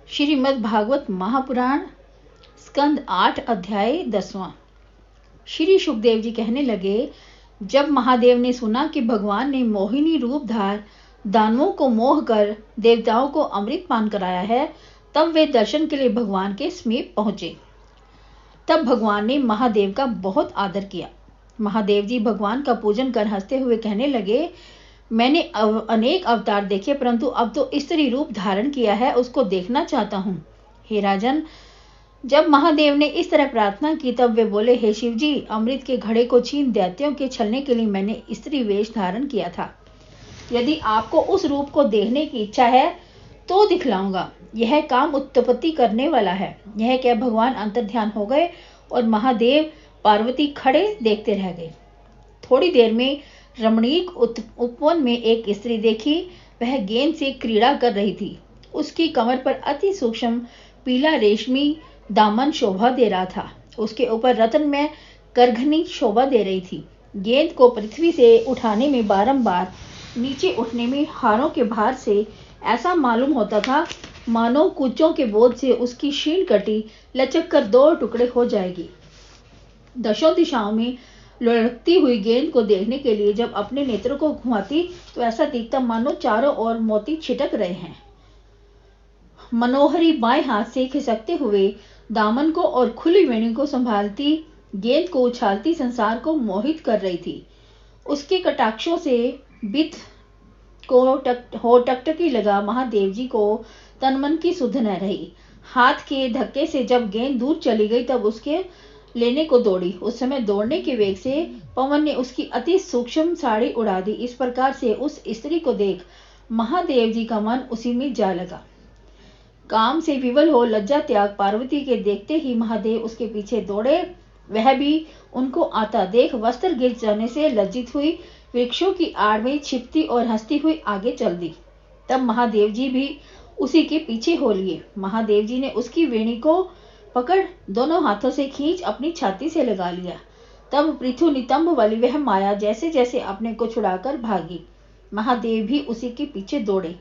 श्रीमद् भागवत महापुराण स्कंद 8 अध्याय 10वां। श्री सुखदेव जी कहने लगे, जब महादेव ने सुना कि भगवान ने मोहिनी रूप धार दानवों को मोह कर देवताओं को अमृत पान कराया है, तब वे दर्शन के लिए भगवान के समीप पहुंचे। तब भगवान ने महादेव का बहुत आदर किया। महादेव जी भगवान का पूजन कर हंसते हुए कहने लगे, मैंने अनेक अवतार देखे, परंतु अब तो स्त्री रूप धारण किया है, उसको देखना चाहता हूँ। हे राजन, जब महादेव ने इस तरह प्रार्थना की तब वे बोले, हे शिव जी, अमृत के घड़े को छीन दैत्यों के छलने के लिए मैंने स्त्री वेश धारण किया था। यदि आपको उस रूप को देखने की इच्छा है तो दिखलाऊंगा। यह काम उत्पत्ति करने वाला है। यह क्या भगवान अंतर्ध्यान हो गए और महादेव पार्वती खड़े देखते रह गए। थोड़ी देर में रमणीक उपवन में एक स्त्री देखी। वह गेंद से क्रीड़ा कर रही थी। उसकी कमर पर अति सूक्ष्म पीला रेशमी दामन शोभा दे रहा था। उसके ऊपर रत्न में करघनी शोभा दे रही थी। गेंद को पृथ्वी से उठाने में बारंबार नीचे उठने में हारों के भार से ऐसा मालूम होता था मानो कूचों के बोझ से उसकी शीर्ण कटी लचक कर 2 टुकड़े हो जाएगी। दशों दिशाओं में लुढ़कती हुई गेंद को देखने के लिए जब अपने नेत्रों को घुमाती तो ऐसा दिखता मानो चारों ओर मोती छिटक रहे हैं। मनोहरी बाएं हाथ से खिसकते हुए दामन को और खुली वेणी को संभालती गेंद को उछालती संसार को मोहित कर रही थी। उसके कटाक्षों से बित को टकटकी लगा। महादेव जी को तन मन की सुध न रही। हाथ के धक्के से जब गेंद दूर चली गई तब उसके लेने को दौड़ी। उस समय दौड़ने के वेग से पवन ने उसकी अति सूक्ष्म साड़ी उड़ा दी। इस प्रकार से उस स्त्री को देख महादेव जी का मन उसी में जा लगा। काम से विवल हो लज्जा त्याग पार्वती के देखते ही महादेव उसके पीछे दौड़े। वह भी उनको आता देख वस्त्र गिर जाने से लज्जित हुई वृक्षों की आड़ में छिपती और हंसती हुई आगे चल दी। तब महादेव जी भी उसी के पीछे हो लिए। महादेव जी ने उसकी वेणी को पकड़ दोनों हाथों से खींच अपनी छाती से लगा लिया। तब पृथु नितंब वाली वह माया जैसे जैसे अपने को छुड़ाकर भागी। महादेव भी उसी के पीछे दौड़े।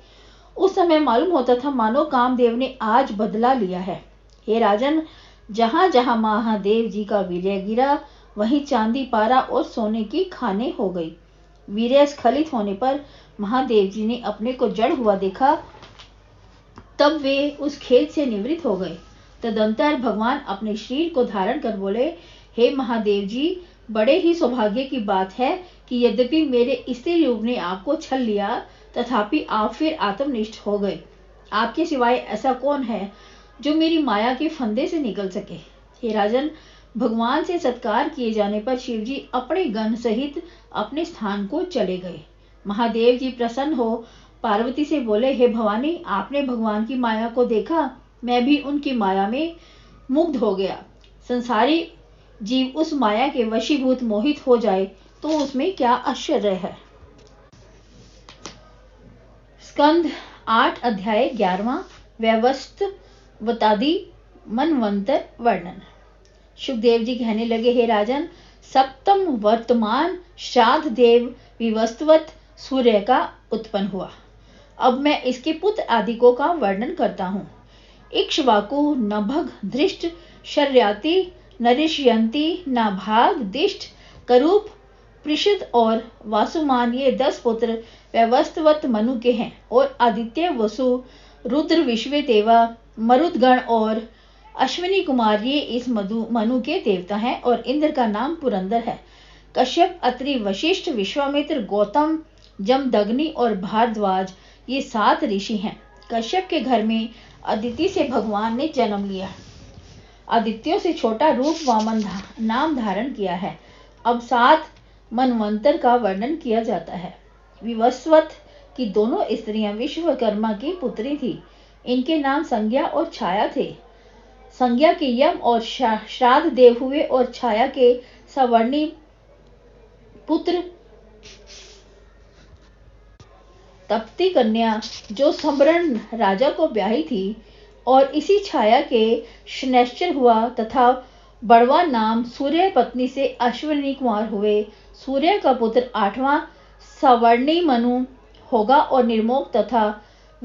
उस समय मालूम होता था मानो कामदेव ने आज बदला लिया है। हे राजन, जहां जहां महादेव जी का वीर्य गिरा वहीं चांदी पारा और सोने की खाने हो गई। वीर्य स्खलित होने पर महादेव जी ने अपने को जड़ हुआ देखा। तब वे उस खेल से निवृत्त हो गए। तदंतर भगवान अपने शरीर को धारण कर बोले, हे महादेव जी, बड़े ही सौभाग्य की बात है कि यद्यपि मेरे स्त्री रूप ने आपको छल लिया तथापि आप फिर आत्मनिष्ठ हो गए। आपके सिवाय ऐसा कौन है जो मेरी माया के फंदे से निकल सके। हे राजन, भगवान से सत्कार किए जाने पर शिव जी अपने गण सहित अपने स्थान को चले गए। महादेव जी प्रसन्न हो पार्वती से बोले, हे भवानी, आपने भगवान की माया को देखा। मैं भी उनकी माया में मुग्ध हो गया। संसारी जीव उस माया के वशीभूत मोहित हो जाए तो उसमें क्या आश्चर्य है। स्कंद 8 अध्याय 11वां। वैवस्वतादि मनवंतर वर्णन। सुखदेव जी कहने लगे, हे राजन, सप्तम वर्तमान श्राद्ध देव विवस्वत सूर्य का उत्पन्न हुआ। अब मैं इसके पुत्र आदिकों का वर्णन करता हूँ। इक्ष्वाकु, नभग, धृष्ट, शर्याति, नरिष्यंति, नाभाग, दिष्ट, करूप, पृषद और वासुमान ये 10 पुत्र वैवस्वत मनु के हैं। और आदित्य, वसु, रुद्र, विश्वेदेवा, मरुदगण और अश्विनी कुमार ये इस मनु के देवता हैं। और इंद्र का नाम पुरंदर है। कश्यप, अत्रि, वशिष्ठ, विश्वामित्र, गौतम, जमदग्नि और भारद्वाज ये 7 ऋषि हैं। कश्यप के घर में अदिति से भगवान ने जन्म लिया। आदित्यों से छोटा रूप वामन नाम धारण किया है। अब 7 मनवंतर का वर्णन किया जाता है। विवस्वत की दोनों स्त्रियां विश्वकर्मा की पुत्री थी। इनके नाम संज्ञा और छाया थे। संज्ञा के यम और श्राद्ध देव हुए और छाया के सवर्णी पुत्र तप्ती कन्या जो सम्भरण राजा को ब्याही थी। और इसी छाया के शनैश्चर हुआ तथा बड़वा नाम सूर्य पत्नी से अश्विनी कुमार हुए। सूर्य का पुत्र 8वां सवर्णी मनु होगा और निर्मोक तथा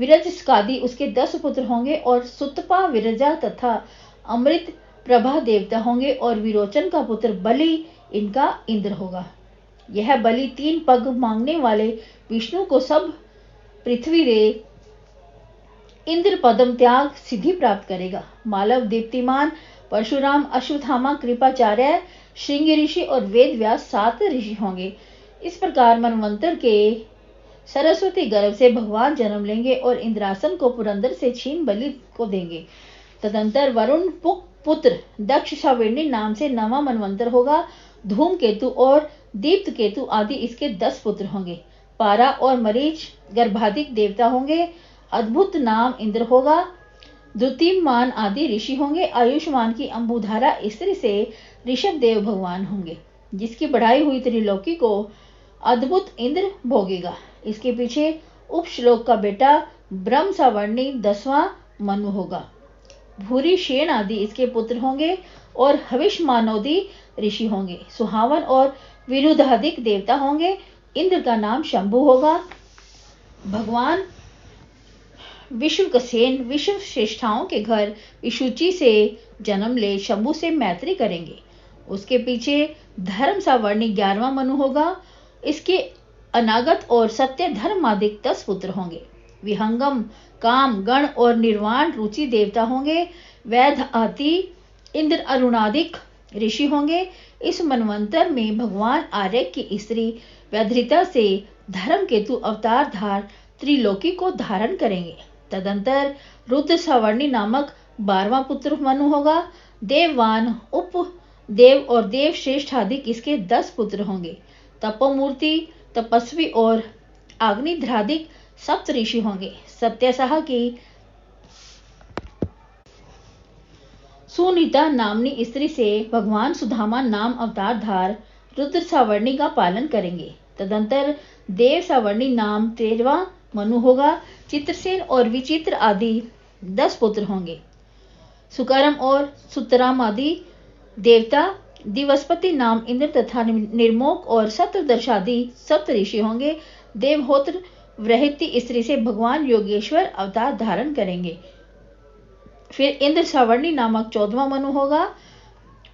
विरजस्कादी उसके 10 पुत्र होंगे और सुतपा, विरजा तथा अमृत प्रभा देवता होंगे और विरोचन का पुत्र बलि इनका इंद्र होगा। यह बलि 3 पग मांगने वाले विष्णु को सब पृथ्वी दे इंद्र पदम त्याग सिद्धि प्राप्त करेगा। मालव, दीप्तिमान, परशुराम, अश्वत्थामा, कृपाचार्य, श्रृंग ऋषि और वेद व्यास 7 ऋषि होंगे। इस प्रकार मनवंतर के सरस्वती गर्भ से भगवान जन्म लेंगे और इंद्रासन को पुरंदर से छीन बलि को देंगे। तदंतर वरुण पुत्र दक्ष सवर्णी नाम से नवा मनवंतर होगा। धूमकेतु और दीप्त केतु आदि इसके 10 पुत्र होंगे। पारा और मरीच गर्भाधिक देवता होंगे। अद्भुत नाम इंद्र होगा। द्युतिमान आदि ऋषि होंगे। आयुष्मान की अंबुधारा स्त्री से ऋषभ देव भगवान होंगे, जिसकी बढ़ाई हुई त्रिलोकी को अद्भुत इंद्र भोगेगा। इसके पीछे उपश्लोक का बेटा ब्रह्म सवर्णी 10वां मनु होगा। भूरी शेण आदि इसके पुत्र होंगे और हविष मानोदी ऋषि होंगे। सुहावन और विरुद्धाधिक देवता होंगे। इंद्र का नाम शंभु होगा। भगवान विश्वकसेन विश्व श्रेष्ठाओं के घर विशुचि से जन्म ले शंभु से मैत्री करेंगे। उसके पीछे धर्म सवर्णी 11वां मनु होगा। इसके अनागत और सत्य धर्मादिक 10 पुत्र होंगे। विहंगम, काम, गण और निर्वाण रुचि देवता होंगे। वैध आदि इंद्र अरुणादिक ऋषि होंगे। इस मनवंतर में भगवान आर्य की स्त्री वैधृता से धर्म केतु अवतार धार त्रिलोकी को धारण करेंगे। तदंतर रुद्र सवर्णी नामक 12वां पुत्र मनु होगा। देववान, उपदेव और देव श्रेष्ठ आदि इसके 10 पुत्र होंगे। तपोमूर्ति, तपस्वी और अग्निध्रादिक 7 ऋषि होंगे। सत्यसाह की सुनीता नामनी स्त्री से भगवान सुदामा नाम अवतार धार रुद्र सवर्णी का पालन करेंगे। तदंतर देव सवर्णी नाम 13वां मनु होगा। चित्रसेन और विचित्र आदि 10 पुत्र होंगे। सुकर्म और सुतराम आदि देवता, दिवस्पति नाम इंद्र तथा निर्मोक और सत्रदर्शादि 7 ऋषि होंगे। देवहोत्र वृहति स्त्री से भगवान योगेश्वर अवतार धारण करेंगे। फिर इंद्र सवर्णी नामक 14वां मनु होगा।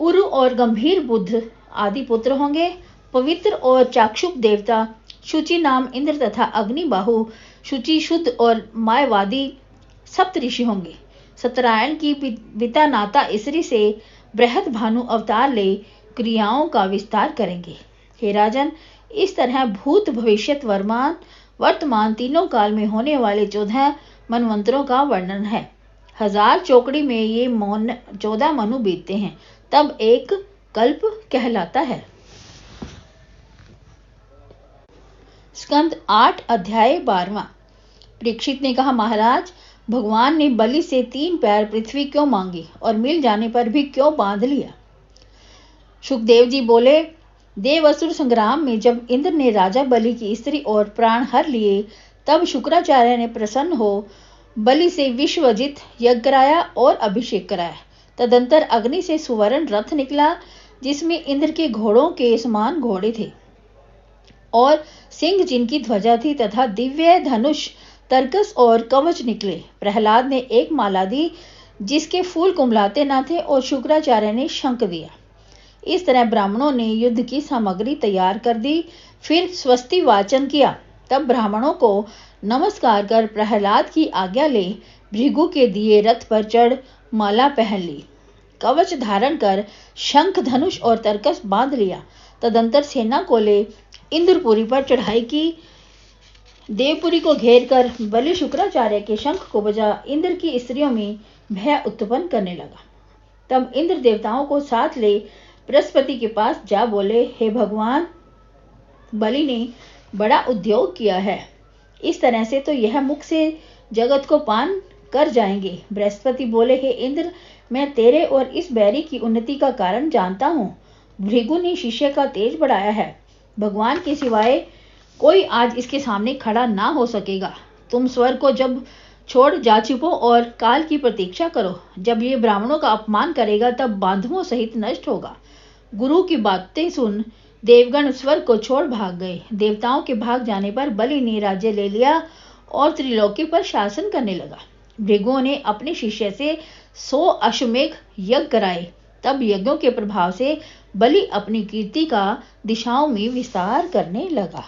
उरु और गंभीर बुद्ध आदि पुत्र होंगे। पवित्र और चाक्षुक देवता शुचि नाम इंद्र तथा अग्निबाहु, शुचि, शुद्ध और मायवादी 7 ऋषि होंगे। सत्यनारायण की पिता नाता स्त्री से बृहद भानु अवतार ले क्रियाओं का विस्तार करेंगे। हे राजन, इस तरह भूत, भविष्यत, वर्तमान तीनों काल में होने वाले 14 मनवंतरों का वर्णन है। 1000 चौकड़ी में ये 14 मनु बीतते हैं, तब एक कल्प कहलाता है। स्कंद 8 अध्याय 12। परीक्षित ने कहा, महाराज, भगवान ने बलि से 3 पैर पृथ्वी क्यों मांगी और मिल जाने पर भी क्यों बांध लिया? सुखदेव जी बोले, देवासुर संग्राम में जब इंद्र ने राजा बलि की स्त्री और प्राण हर लिए, तब शुक्राचार्य ने प्रसन्न हो बलि से विश्वजित यज्ञ कराया और अभिषेक कराया। तदंतर अग्नि से सुवर्ण रथ निकला, जिसमें इंद्र के घोड़ों के समान घोड़े थे और सिंह जिनकी ध्वजा थी, तथा दिव्य धनुष, तरकस और कवच निकले। प्रहलाद ने एक माला दी, जिसके फूल कुमलाते न थे, और शुक्राचार्य ने शंख दिया। इस तरह ब्राह्मणों ने युद्ध की सामग्री तैयार कर दी। फिर स्वस्ति वाचन किया। तब ब्राह्मणों को नमस्कार कर प्रहलाद की आज्ञा ले भृगु के दिए रथ पर चढ़ माला पहन ली, कवच धारण कर शंख, धनुष और तरकस बांध लिया। तदंतर सेना को ले इंद्रपुरी पर चढ़ाई की। देवपुरी को घेर कर बलि शुक्राचार्य के शंख को बजा इंद्र की स्त्रियों में भय उत्पन्न करने लगा। तब इंद्र देवताओं को साथ ले बृहस्पति के पास जा बोले, हे भगवान, बलि ने बड़ा उद्योग किया है। इस तरह से तो यह मुख से जगत को पान कर जाएंगे। बृहस्पति बोले, हे इंद्र, मैं तेरे और इस बैरी की उन्नति का कारण जानता हूँ। भृगु ने शिष्य का तेज बढ़ाया है। भगवान के सिवाय कोई आज इसके सामने खड़ा ना हो सकेगा। तुम स्वर्ग को जब छोड़ जा चुको और काल की प्रतीक्षा करो। जब ये ब्राह्मणों का अपमान करेगा, तब बांधवों सहित नष्ट होगा। गुरु की बातें सुन देवगण स्वर्ग को छोड़ भाग गए। देवताओं के भाग जाने पर बलि ने राज्य ले लिया और त्रिलोकी पर शासन करने लगा। भृगुओं ने अपने शिष्य से 100 अश्वमेध यज्ञ कराए। तब यज्ञों के प्रभाव से बलि अपनी कीर्ति का दिशाओं में विस्तार करने लगा।